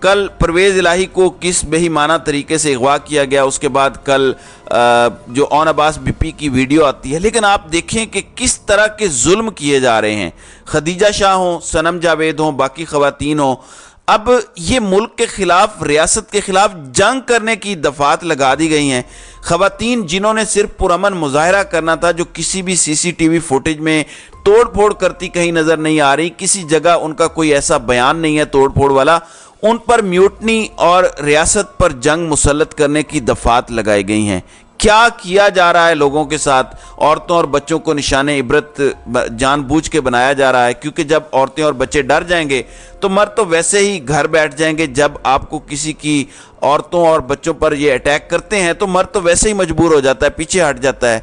کل پرویز الہی کو کس بےایمانہ طریقے سے اغوا کیا گیا، اس کے بعد کل جو اون عباس بی پی کی ویڈیو آتی ہے، لیکن آپ دیکھیں کہ کس طرح کے ظلم کیے جا رہے ہیں. خدیجہ شاہ ہوں، صنم جاوید ہوں، باقی خواتین ہوں، اب یہ ملک کے خلاف، ریاست کے خلاف جنگ کرنے کی دفعات لگا دی گئی ہیں. خواتین جنہوں نے صرف پرامن مظاہرہ کرنا تھا، جو کسی بھی سی سی ٹی وی فوٹیج میں توڑ پھوڑ کرتی کہیں نظر نہیں آ رہی، کسی جگہ ان کا کوئی ایسا بیان نہیں ہے توڑ پھوڑ والا، ان پر میوٹنی اور ریاست پر جنگ مسلط کرنے کی دفعات لگائی گئی ہیں. کیا کیا جا رہا ہے لوگوں کے ساتھ؟ عورتوں اور بچوں کو نشان عبرت جان بوجھ کے بنایا جا رہا ہے، کیونکہ جب عورتیں اور بچے ڈر جائیں گے تو مرد تو ویسے ہی گھر بیٹھ جائیں گے. جب آپ کو کسی کی عورتوں اور بچوں پر یہ اٹیک کرتے ہیں تو مرد تو ویسے ہی مجبور ہو جاتا ہے، پیچھے ہٹ جاتا ہے.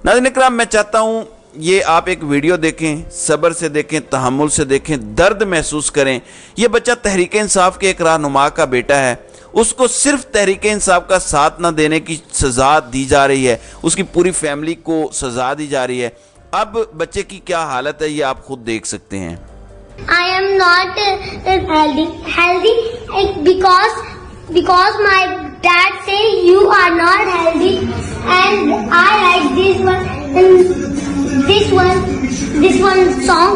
ناظرین اکرام، میں چاہتا ہوں یہ آپ ایک ویڈیو دیکھیں، صبر سے دیکھیں، تحمل سے دیکھیں، درد محسوس کریں. یہ بچہ تحریک انصاف کے ایک رہنما کا بیٹا ہے، اس کو صرف تحریک انصاف کا ساتھ نہ دینے کی سزا دی جا رہی ہے، اس کی پوری فیملی کو سزا دی جا رہی ہے. اب بچے کی کیا حالت ہے یہ آپ خود دیکھ سکتے ہیں. I am not healthy because my dad say you are not healthy, and I like this one song.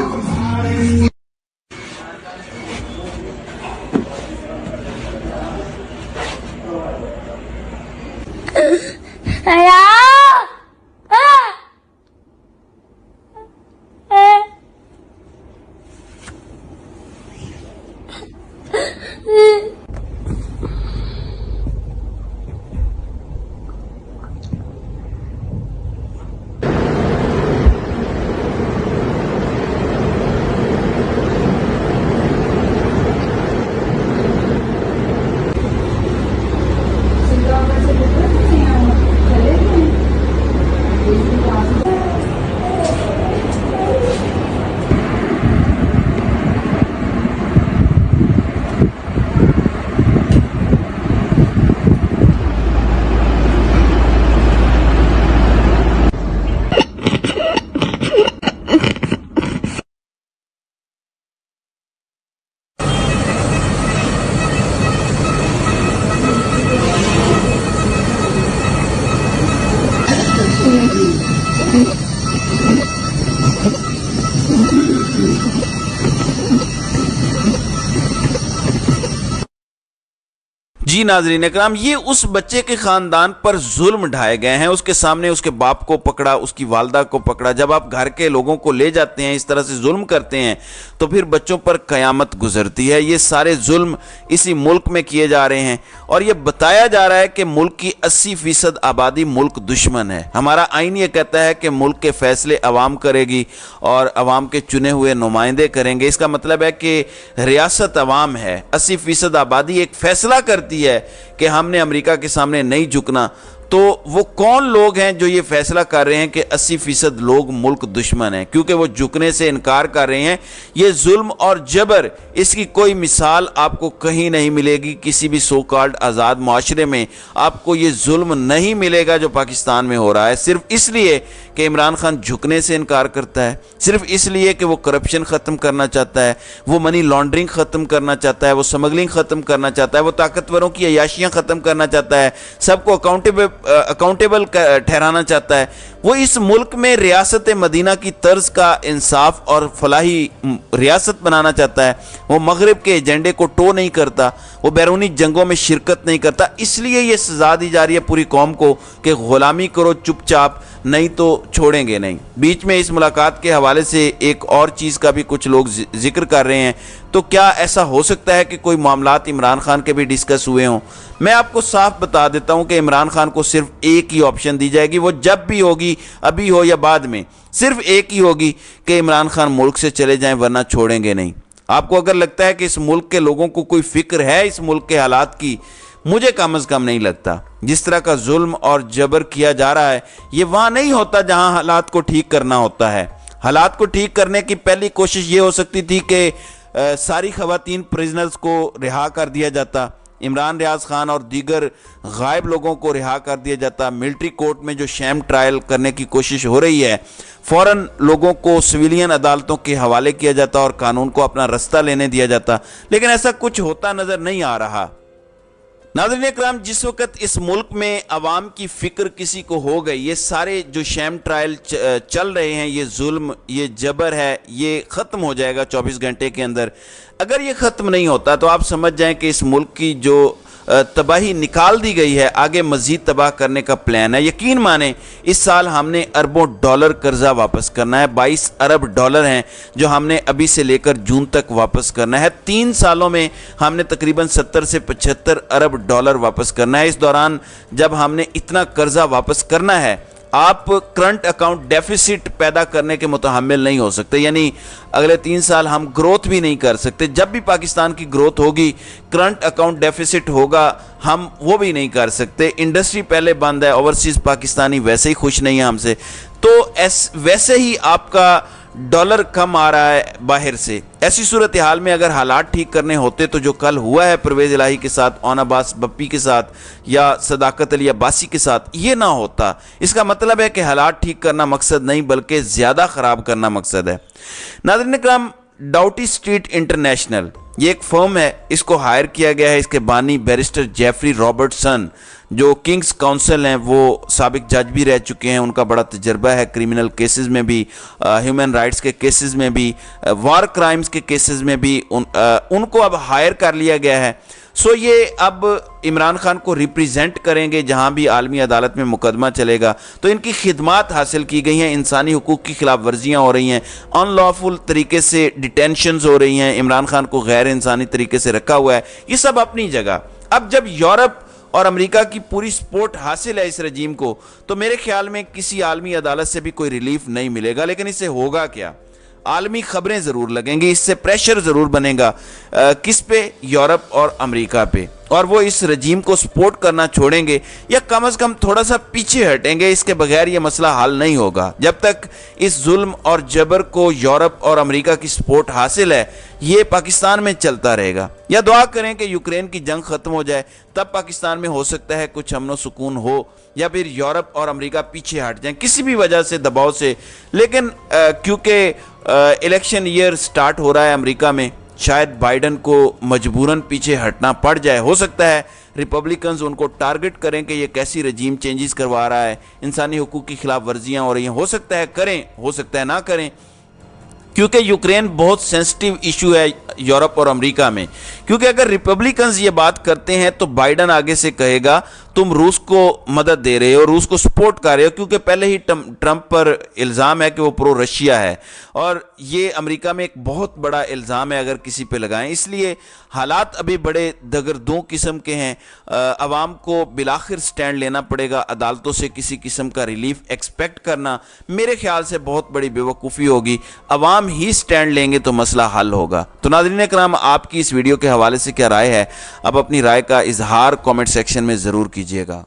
جی ناظرین اکرام، یہ اس بچے کے خاندان پر ظلم ڈھائے گئے ہیں. اس کے سامنے اس کے باپ کو پکڑا، اس کی والدہ کو پکڑا. جب آپ گھر کے لوگوں کو لے جاتے ہیں، اس طرح سے ظلم کرتے ہیں، تو پھر بچوں پر قیامت گزرتی ہے. یہ سارے ظلم اسی ملک میں کیے جا رہے ہیں، اور یہ بتایا جا رہا ہے کہ ملک کی 80% آبادی ملک دشمن ہے. ہمارا آئین یہ کہتا ہے کہ ملک کے فیصلے عوام کرے گی اور عوام کے چنے ہوئے نمائندے کریں گے. اس کا مطلب ہے کہ ریاست عوام ہے، 80% آبادی ایک فیصلہ کرتی ہے کہ ہم نے امریکہ کے سامنے نہیں جھکنا. تو وہ کون لوگ ہیں جو یہ فیصلہ کر رہے ہیں کہ 80% لوگ ملک دشمن ہیں؟ کیونکہ وہ جھکنے سے انکار کر رہے ہیں. یہ ظلم اور جبر، اس کی کوئی مثال آپ کو کہیں نہیں ملے گی. کسی بھی سو کالڈ آزاد معاشرے میں آپ کو یہ ظلم نہیں ملے گا جو پاکستان میں ہو رہا ہے، صرف اس لیے کہ عمران خان جھکنے سے انکار کرتا ہے، صرف اس لیے کہ وہ کرپشن ختم کرنا چاہتا ہے، وہ منی لانڈرنگ ختم کرنا چاہتا ہے، وہ سمگلنگ ختم کرنا چاہتا ہے، وہ طاقتوروں کی عیاشیاں ختم کرنا چاہتا ہے، سب کو اکاؤنٹیبل ٹھہرانا چاہتا ہے. وہ اس ملک میں ریاست مدینہ کی طرز کا انصاف اور فلاحی ریاست بنانا چاہتا ہے. وہ مغرب کے ایجنڈے کو ٹو نہیں کرتا، وہ بیرونی جنگوں میں شرکت نہیں کرتا. اس لیے یہ سزا دی جا رہی ہے پوری قوم کو کہ غلامی کرو چپ چاپ، نہیں تو چھوڑیں گے نہیں. بیچ میں اس ملاقات کے حوالے سے ایک اور چیز کا بھی کچھ لوگ ذکر کر رہے ہیں. تو کیا ایسا ہو سکتا ہے کہ کوئی معاملات عمران خان کے بھی ڈسکس ہوئے ہوں؟ میں آپ کو صاف بتا دیتا ہوں کہ عمران خان کو صرف ایک ہی آپشن دی جائے گی، وہ جب بھی ہوگی، ابھی ہو یا بعد میں، صرف ایک ہی ہوگی کہ عمران خان ملک سے چلے جائیں، ورنہ چھوڑیں گے نہیں. آپ کو اگر لگتا ہے کہ اس ملک کے لوگوں کو کوئی فکر ہے اس ملک کے حالات کی، مجھے کم از کم نہیں لگتا. جس طرح کا ظلم اور جبر کیا جا رہا ہے، یہ وہاں نہیں ہوتا جہاں حالات کو ٹھیک کرنا ہوتا ہے. حالات کو ٹھیک کرنے کی پہلی کوشش یہ ہو سکتی تھی کہ ساری خواتین پریزنرز کو رہا کر دیا جاتا، عمران ریاض خان اور دیگر غائب لوگوں کو رہا کر دیا جاتا، ملٹری کورٹ میں جو شیم ٹرائل کرنے کی کوشش ہو رہی ہے فوراً لوگوں کو سویلین عدالتوں کے حوالے کیا جاتا اور قانون کو اپنا رستہ لینے دیا جاتا، لیکن ایسا کچھ ہوتا نظر نہیں آ رہا۔ ناظرین اکرام، جس وقت اس ملک میں عوام کی فکر کسی کو ہو گئی، یہ سارے جو شیم ٹرائل چل رہے ہیں، یہ ظلم، یہ جبر ہے، یہ ختم ہو جائے گا 24 گھنٹے کے اندر۔ اگر یہ ختم نہیں ہوتا تو آپ سمجھ جائیں کہ اس ملک کی جو تباہی نکال دی گئی ہے، آگے مزید تباہ کرنے کا پلان ہے۔ یقین مانیں اس سال ہم نے اربوں ڈالر قرضہ واپس کرنا ہے، 22 ارب ڈالر ہیں جو ہم نے ابھی سے لے کر جون تک واپس کرنا ہے۔ 3 سالوں میں ہم نے تقریباً 70 سے 75 ارب ڈالر واپس کرنا ہے۔ اس دوران جب ہم نے اتنا قرضہ واپس کرنا ہے، آپ کرنٹ اکاؤنٹ ڈیفیسٹ پیدا کرنے کے متحمل نہیں ہو سکتے، یعنی اگلے 3 سال ہم گروتھ بھی نہیں کر سکتے۔ جب بھی پاکستان کی گروتھ ہوگی، کرنٹ اکاؤنٹ ڈیفیسٹ ہوگا، ہم وہ بھی نہیں کر سکتے۔ انڈسٹری پہلے بند ہے، اوورسیز پاکستانی ویسے ہی خوش نہیں ہے ہم سے، تو ویسے ہی آپ کا ڈالر کم آ رہا ہے باہر سے۔ ایسی صورتحال میں اگر حالات ٹھیک کرنے ہوتے تو جو کل ہوا ہے پرویز الہی کے ساتھ، اون عباس بپی کے ساتھ یا صداقت علی عباسی کے ساتھ، یہ نہ ہوتا۔ اس کا مطلب ہے کہ حالات ٹھیک کرنا مقصد نہیں بلکہ زیادہ خراب کرنا مقصد ہے۔ ناظرین اکرام، ڈاؤٹی اسٹریٹ انٹرنیشنل یہ ایک فرم ہے، اس کو ہائر کیا گیا ہے۔ اس کے بانی بیرسٹر جیفری رابرٹسن جو کنگز کونسل ہیں، وہ سابق جج بھی رہ چکے ہیں، ان کا بڑا تجربہ ہے کرمنل کیسز میں بھی، ہیومن رائٹس کے کیسز میں بھی، وار کرائمز کے کیسز میں بھی ان کو اب ہائر کر لیا گیا ہے۔ سو یہ اب عمران خان کو ریپریزنٹ کریں گے جہاں بھی عالمی عدالت میں مقدمہ چلے گا، تو ان کی خدمات حاصل کی گئی ہیں۔ انسانی حقوق کی خلاف ورزیاں ہو رہی ہیں، ان لافل طریقے سے ڈیٹینشنز ہو رہی ہیں، عمران خان کو غیر انسانی طریقے سے رکھا ہوا ہے، یہ سب اپنی جگہ۔ اب جب یورپ اور امریکہ کی پوری سپورٹ حاصل ہے اس رجیم کو، تو میرے خیال میں کسی عالمی عدالت سے بھی کوئی ریلیف نہیں ملے گا۔ لیکن اس سے ہوگا کیا؟ عالمی خبریں ضرور لگیں گی، اس سے پریشر ضرور بنے گا، کس پہ؟ یورپ اور امریکہ پہ، اور وہ اس رجیم کو سپورٹ کرنا چھوڑیں گے یا کم از کم تھوڑا سا پیچھے ہٹیں گے۔ اس کے بغیر یہ مسئلہ حل نہیں ہوگا۔ جب تک اس ظلم اور جبر کو یورپ اور امریکہ کی سپورٹ حاصل ہے، یہ پاکستان میں چلتا رہے گا۔ یا دعا کریں کہ یوکرین کی جنگ ختم ہو جائے، تب پاکستان میں ہو سکتا ہے کچھ امن و سکون ہو، یا پھر یورپ اور امریکہ پیچھے ہٹ جائیں کسی بھی وجہ سے، دباؤ سے۔ لیکن کیونکہ الیکشن ایئر سٹارٹ ہو رہا ہے امریکہ میں، شاید بائیڈن کو مجبوراً پیچھے ہٹنا پڑ جائے۔ ہو سکتا ہے ریپبلکنز ان کو ٹارگٹ کریں کہ یہ کیسی رجیم چینجز کروا رہا ہے، انسانی حقوق کی خلاف ورزیاں ہو رہی ہیں۔ ہو سکتا ہے کریں، ہو سکتا ہے نہ کریں، کیونکہ یوکرین بہت سینسٹیو ایشو ہے یورپ اور امریکہ میں۔ کیونکہ اگر ریپبلکنز یہ بات کرتے ہیں تو بائیڈن آگے سے کہے گا تم روس کو مدد دے رہے ہو، روس کو سپورٹ کر رہے ہو، کیونکہ پہلے ہی ٹرمپ پر الزام ہے کہ وہ پرو رشیا ہے، اور یہ امریکہ میں ایک بہت بڑا الزام ہے اگر کسی پہ لگائیں۔ اس لیے حالات ابھی بڑے دگردوں قسم کے ہیں۔ عوام کو بالآخر سٹینڈ لینا پڑے گا، عدالتوں سے کسی قسم کا ریلیف ایکسپیکٹ کرنا میرے خیال سے بہت بڑی بیوقوفی ہوگی۔ عوام ہی سٹینڈ لیں گے تو مسئلہ حل ہوگا۔ تو ناظرین کرام، آپ کی اس ویڈیو کے حوالے سے کیا رائے ہے؟ آپ اپنی رائے کا اظہار کامنٹ سیکشن میں ضرور کیجیے گا۔